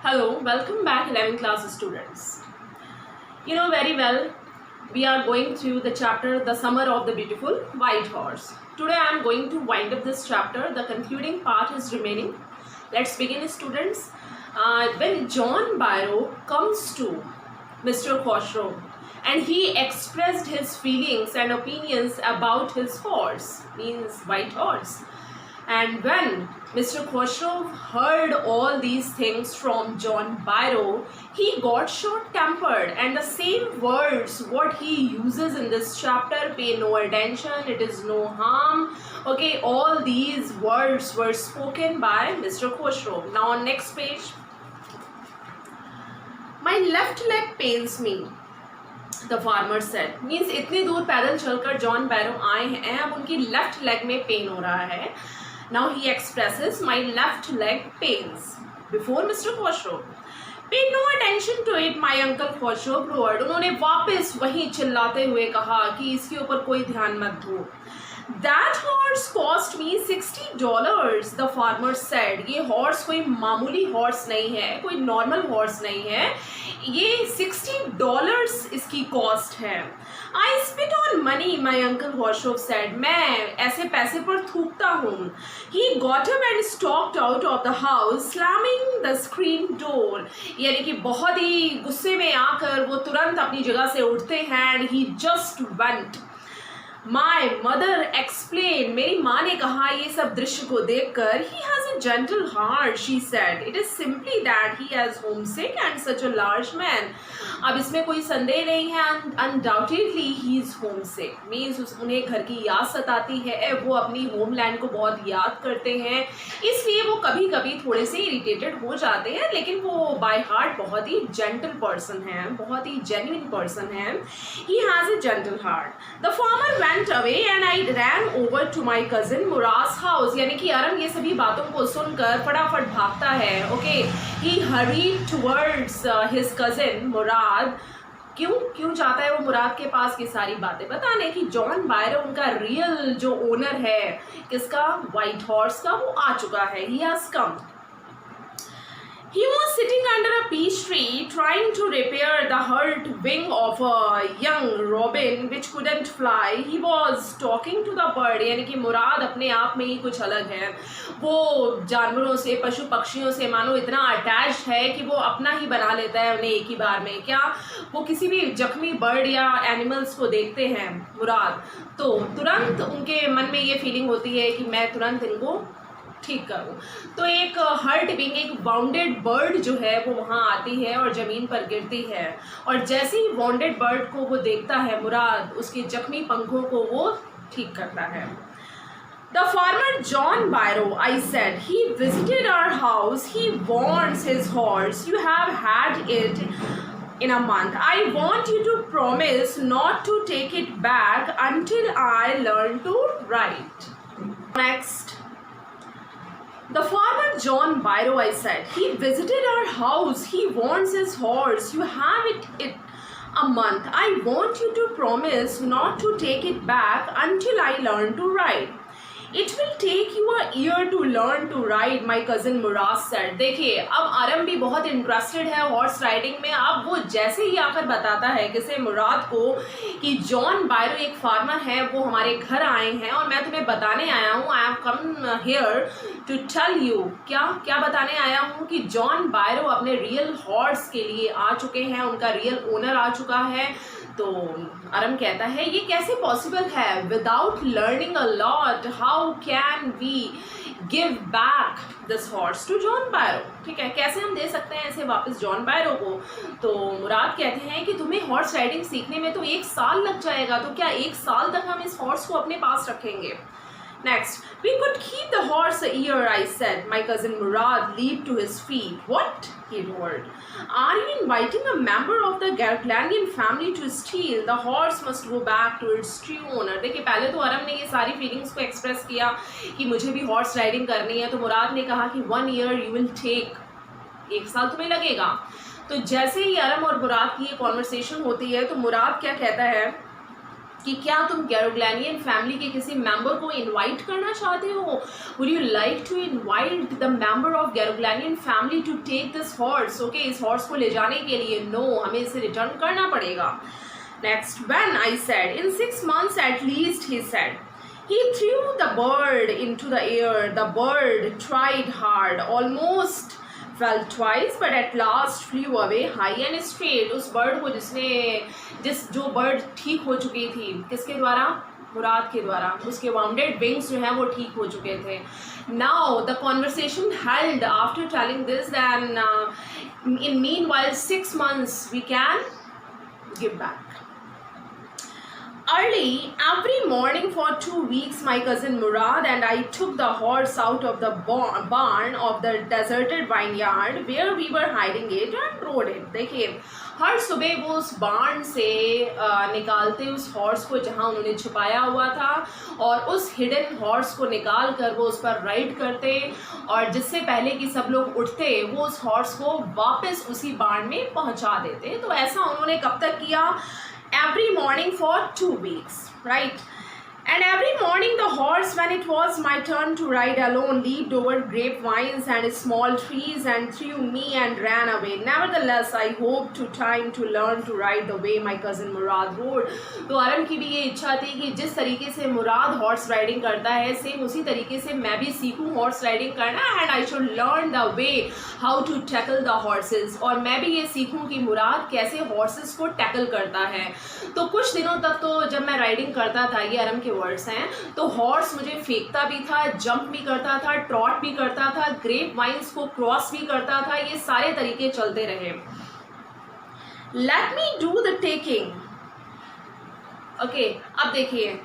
Hello, welcome back 11th class students. You know very well, we are going through the chapter The Summer of the Beautiful White Horse. Today I am going to wind up this chapter. The concluding part is remaining. Let's begin, students. When John Barrow comes to Mr. Khosrow and he expressed his feelings and opinions about his horse, means white horse. And when Mr. Khosrow heard all these things from John Barrow, he got short-tempered, and the same words what he uses in this chapter, pay no attention, it is no harm. Okay, all these words were spoken by Mr. Khosrow. Now on next page. My left leg pains me, the farmer said. Means इतनी दूर पैदल चलकर John बैरो आए हैं, अब उनकी left leg में pen हो रहा है. Now he expresses, my left leg pains. Before Mr. Khosrow. Pay no attention to it, my uncle Khosrow roared. उन्होंने वापस वहीं चिल्लाते हुए कहा कि इसके ऊपर कोई ध्यान मत दो. That horse cost me $60, the farmer said. ये horse कोई मामूली horse नहीं है, कोई normal horse नहीं है. ये $60 इसकी cost है. I spit on money, my uncle Khosrow said. मैं ऐसे पैसे पर थूकता हूँ. He got up and stalked out of the house, slamming the screen door. यानी कि बहुत ही गुस्से में आकर वो तुरंत अपनी जगह से उठते हैं. And he just went. My mother explained. मेरी माँ ने कहा ये सब दृश्य को देखकर. He has a gentle heart, she said. It is simply that he has homesick and such a large man. अब इसमें कोई संदेह नहीं है. Undoubtedly he is homesick. Means उन्हें घर की याद सताती है. वो अपनी होमलैंड को बहुत याद करते हैं, इसलिए वो कभी कभी थोड़े से इरिटेटेड हो जाते हैं. लेकिन वो बाय हार्ट बहुत ही जेंटल पर्सन है, बहुत ही जेन्युइन पर्सन है. He has a gentle heart. The farmer went away and I ran over to my cousin Murad's house. यानी कि अरम ये सभी बातों को सुनकर फटाफट भागता है. Okay, he hurried towards his cousin Murad. क्यों जाता है वो मुराद के पास की सारी बातें बताने कि जॉन बायरो उनका रियल जो ओनर है किसका, व्हाइट हॉर्स का, वो आ चुका है. He has come. He was sitting under a peach tree trying to repair the hurt wing of a young robin which couldn't fly. He was talking to the bird. यानी कि मुराद अपने आप में ही कुछ अलग है. वो जानवरों से, पशु पक्षियों से मानो इतना अटैच्ड है कि वो अपना ही बना लेता है उन्हें एक ही बार में. क्या वो किसी भी जख्मी बर्ड या एनिमल्स को देखते हैं मुराद, तो तुरंत उनके मन में ये फीलिंग होती है कि मैं तुरंत इनको ठीक करूं. तो एक हर्ट विंग, एक वाउंडेड बर्ड जो है वो वहाँ आती है और ज़मीन पर गिरती है. और जैसे ही वाउंडेड बर्ड को वो देखता है मुराद, उसके जख्मी पंखों को वो ठीक करता है. The farmer John Barrow, I said, he visited our house. He wants his horse. You have had it in a month. I want you to promise not to take it back until I learn to write. Next. The farmer John Barrow, I said, he visited our house. He wants his horse. You have it a month. I want you to promise not to take it back until I learn to ride. It will take you a year to learn to ride, my cousin Murad said. देखिए, अब आरम भी बहुत interested है horse riding में. अब वो जैसे ही आकर बताता है किसे, मुराद को, कि जॉन बायरो एक फार्मर है, वो हमारे घर आए हैं और मैं तुम्हें बताने आया हूँ. I have come here to tell you. क्या बताने आया हूँ कि जॉन बायरो अपने रियल हॉर्स के लिए आ चुके हैं, उनका रियल ओनर आ चुका है. तो आरम कहता है ये कैसे पॉसिबल है, without learning a lot how can we give back this horse to John Byro. ठीक है, कैसे हम दे सकते हैं इसे वापस जॉन बायरो को. तो मुराद कहते हैं कि तुम्हें हॉर्स राइडिंग सीखने में तो 1 साल लग जाएगा, तो क्या 1 साल तक हम इस हॉर्स को अपने पास रखेंगे. Next, we could keep the horse a year, I said. My cousin Murad leaped to his feet. What? He roared. Are you inviting a member of the Garclanian family to steal? The horse must go back to its true owner. देखिए, पहले तो अरम ने ये सारी feelings को express किया कि मुझे भी हॉर्स राइडिंग करनी है. तो मुराद ने कहा कि 1 year you will take. 1 साल तुम्हें लगेगा. तो जैसे ही अरम और मुराद की ये कॉन्वर्सेशन होती है, तो मुराद क्या कहता है कि क्या तुम गैरोग्लैनियन फैमिली के किसी मेंबर को इनवाइट करना चाहते हो? Would you like to invite the member of Garoglanian family to take this horse? Okay, इस हॉर्स को ले जाने के लिए नो, हमें इसे रिटर्न करना पड़ेगा। Next, when I said in 6 months at least, he said. He threw the bird into the air. The bird tried hard, almost fell twice, but at last flew away high and straight. उस bird को जो bird ठीक हो चुकी थी, किसके द्वारा? मुराद के द्वारा। उसके वाउंडेड विंग्स जो हैं वो ठीक हो चुके थे। Now the conversation held after telling this, then in meanwhile 6 months we can give back. Early every morning for 2 weeks, my cousin Murad and I took the horse out of the barn of the deserted vineyard where we were hiding it and rode it. देखिए, हर सुबह वो उस बार्न से निकालते उस horse को जहाँ उन्होंने छुपाया हुआ था, और उस हिडन हॉर्स को निकाल कर वो उस पर राइड करते, और जिससे पहले कि सब लोग उठते वो उस हॉर्स को वापस उसी बार्न में पहुँचा देते। तो ऐसा उन्होंने कब तक किया? Every morning for 2 weeks, right? And every morning the horse, when it was my turn to ride alone, leaped over grapevines and small trees and threw me and ran away. Nevertheless, I hoped to time to learn to ride the way my cousin Murad rode. तो आरम की भी ये इच्छा थी कि जिस तरीके से मुराद हॉर्स राइडिंग करता है, सेम उसी तरीके से मैं भी सीखूं हॉर्स राइडिंग करना, and I should learn the way how to tackle the horses, और मैं भी ये सीखूं कि मुराद कैसे हॉर्सेस को टैकल करता है। तो कुछ दिनों तक तो जब मैं राइडिंग करता था, ये आरम के वर्ड्स हैं, तो हॉर्स मुझे फेंकता भी था, जंप भी करता था, ट्रॉट भी करता था, ग्रेप वाइन्स को क्रॉस भी करता था, ये सारे तरीके चलते रहे। Let me do the taking. Okay, अब देखिए,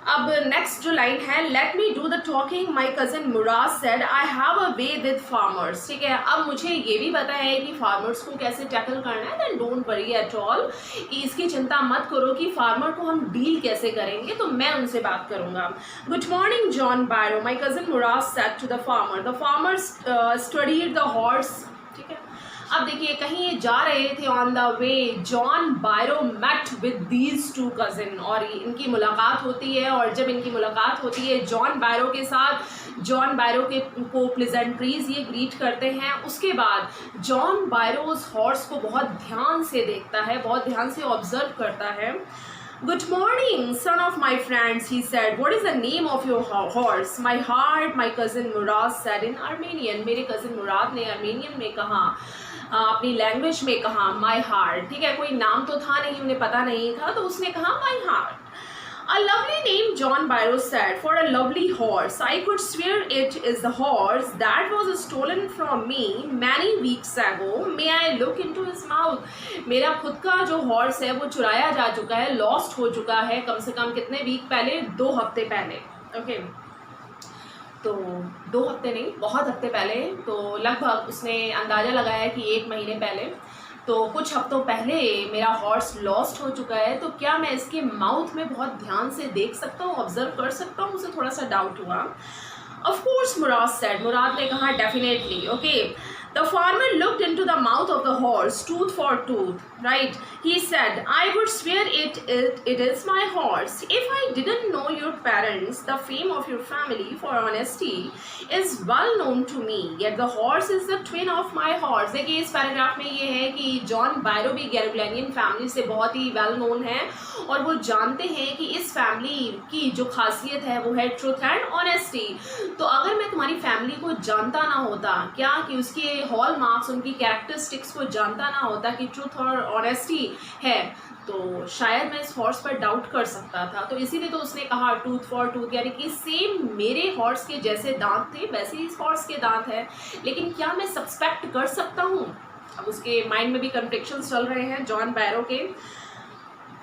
अब नेक्स्ट जो लाइन है, let me do the talking, my cousin Murad said I have a way with farmers. ठीक है, अब मुझे ये भी पता है कि फार्मर्स को कैसे टैकल करना है, then don't worry at all, इसकी चिंता मत करो कि फार्मर को हम डील कैसे करेंगे, तो मैं उनसे बात करूंगा। Good morning John Barrow, my cousin Murad said to the farmer studied the horse. ठीक है, अब देखिए, कहीं ये जा रहे थे, on the way John Barrow met with these two cousin, और इनकी मुलाकात होती है, और जब इनकी मुलाकात होती है जॉन बायरो के साथ, जॉन बायरो को प्लेजेंट्रीज ये ग्रीट करते हैं। उसके बाद जॉन बायरो उस हॉर्स को बहुत ध्यान से देखता है, बहुत ध्यान से ऑब्जर्व करता है। Good morning, son of my friends, he said. What is the name of your horse? My heart, my cousin Murad said in Armenian. मेरे cousin मुराद ने अर्मेनियन में कहा, अपनी लैंग्वेज में कहा, my heart। ठीक है, कोई नाम तो था नहीं, उन्हें पता नहीं था, तो उसने कहा my heart. A lovely name, John Byro said, for a lovely horse. I could swear it is the horse that was stolen from me many weeks ago. May I look into his mouth? मेरा खुद का जो horse है वो चुराया जा चुका है, लॉस्ट हो चुका है, कम से कम कितने वीक पहले? 2 हफ्ते पहले। ओके, तो 2 हफ्ते नहीं, बहुत हफ्ते पहले, तो लगभग उसने अंदाज़ा लगाया कि 1 महीने पहले, तो कुछ हफ्तों पहले मेरा हॉर्स लॉस्ट हो चुका है। तो क्या मैं इसके माउथ में बहुत ध्यान से देख सकता हूँ, ऑब्जर्व कर सकता हूँ? उसे थोड़ा सा डाउट हुआ। ऑफ कोर्स मुराद सेड, मुराद ने कहा definitely. Okay, the farmer looked into the mouth of the horse, tooth for tooth, right? He said, I would swear it is my horse. If I didn't know your parents, the fame of your family for honesty is well known to me, yet the horse is the twin of my horse. देखिए, इस paragraph में ये है कि John बायरो भी गैरोग्लैनियन family से बहुत ही well known है, और वो जानते हैं कि इस फैमिली की जो खासियत है वो है ट्रूथ एंड ऑनेस्टी। तो अगर मैं तुम्हारी फैमिली को जानता ना होता, क्या कि उसके हॉल मार्क्स, उनकी कैरेक्टरिस्टिक्स को जानता ना होता कि ट्रूथ और ऑनेस्टी है, तो शायद मैं इस हॉर्स पर डाउट कर सकता था। तो इसीलिए तो उसने कहा टूथ फॉर टूथ, यानी कि सेम मेरे हॉर्स के जैसे दांत थे वैसे ही इस हॉर्स के दांत हैं, लेकिन क्या मैं सस्पेक्ट कर सकता हूँ? अब उसके माइंड में भी कन्फ्लिक्शंस चल रहे हैं जॉन बैरो के।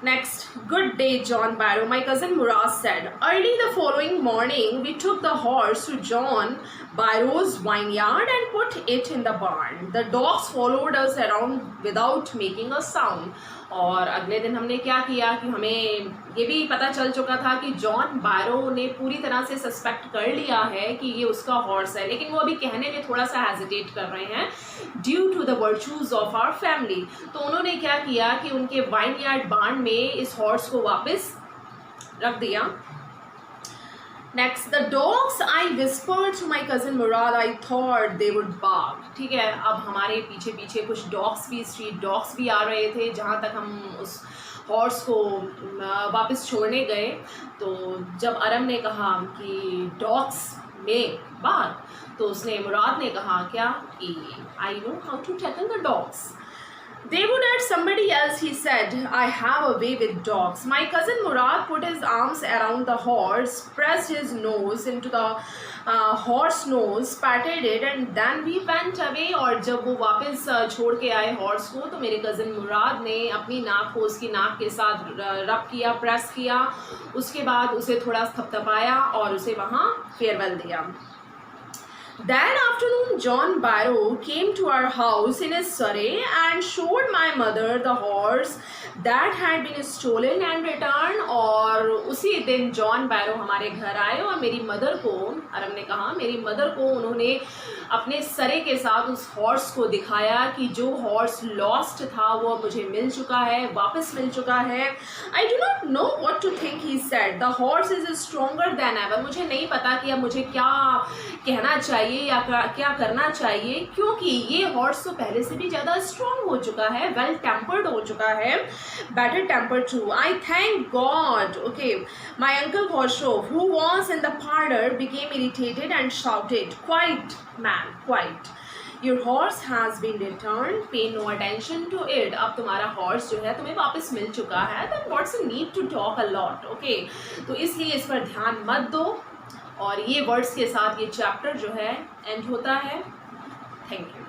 Next, good day, John Barrow, my cousin Murad said. Early the following morning, we took the horse to John Barrow's vineyard and put it in the barn. The dogs followed us around without making a sound. और अगले दिन हमने क्या किया कि हमें ये भी पता चल चुका था कि जॉन बायरो ने पूरी तरह से सस्पेक्ट कर लिया है कि ये उसका हॉर्स है, लेकिन वो अभी कहने में थोड़ा सा हेजिटेट कर रहे हैं due to the virtues of our family. तो उन्होंने क्या किया कि उनके वाइनयार्ड बार्न में इस हॉर्स को वापस रख दिया। Next, the dogs I whispered to my cousin Murad I thought they would bark. ठीक है, अब हमारे पीछे पीछे कुछ डॉग्स भी, स्ट्रीट डॉग्स भी आ रहे थे। जहाँ तक हम उस हॉर्स को वापस छोड़ने गए, तो जब अरम ने कहा कि डॉग्स में बार्क, तो उसने, मुराद ने कहा क्या कि I know how to tackle the dogs. They would at somebody else, he said. I have a way with dogs. My cousin Murad put his arms around the horse, pressed his nose into the horse nose, patted it, and then we went away. और जब वो वापस छोड़ के आए horse को, तो मेरे कज़न मुराद ने अपनी नाक को उसकी नाक के साथ रब किया, प्रेस किया, उसके बाद उसे थोड़ा थपथपाया और उसे वहाँ फेयरवेल दिया। That afternoon, John Barrow came to our house in his surrey and showed my mother the horse that had been stolen and returned. और उसी दिन जॉन बैरो हमारे घर आए और मेरी मदर को, अरम ने कहा, मेरी मदर को उन्होंने अपने सरे के साथ उस हॉर्स को दिखाया कि जो हॉर्स लॉस्ट था वो मुझे मिल चुका है, वापस मिल चुका है। I do not know what to think, he said. The horse is stronger than ever. मुझे नहीं पता कि अब मुझे क्या कहना चाहिए या क्या करना चाहिए, क्योंकि ये हॉर्स तो पहले से भी ज़्यादा स्ट्रॉन्ग हो चुका है, वेल टेम्पर्ड हो चुका है, better tempered too. I thank God. Okay, my uncle Horshaw, who was in the parlor, became irritated and shouted, "Quiet, man, quiet. Your horse has been returned. Pay no attention to it." अब तुम्हारा horse जो है तुम्हें वापस मिल चुका है, then what's the need to talk a lot? Okay, तो इसलिए इस पर ध्यान मत दो। और ये वर्ड्स के साथ ये चैप्टर जो है एंड होता है। Thank you.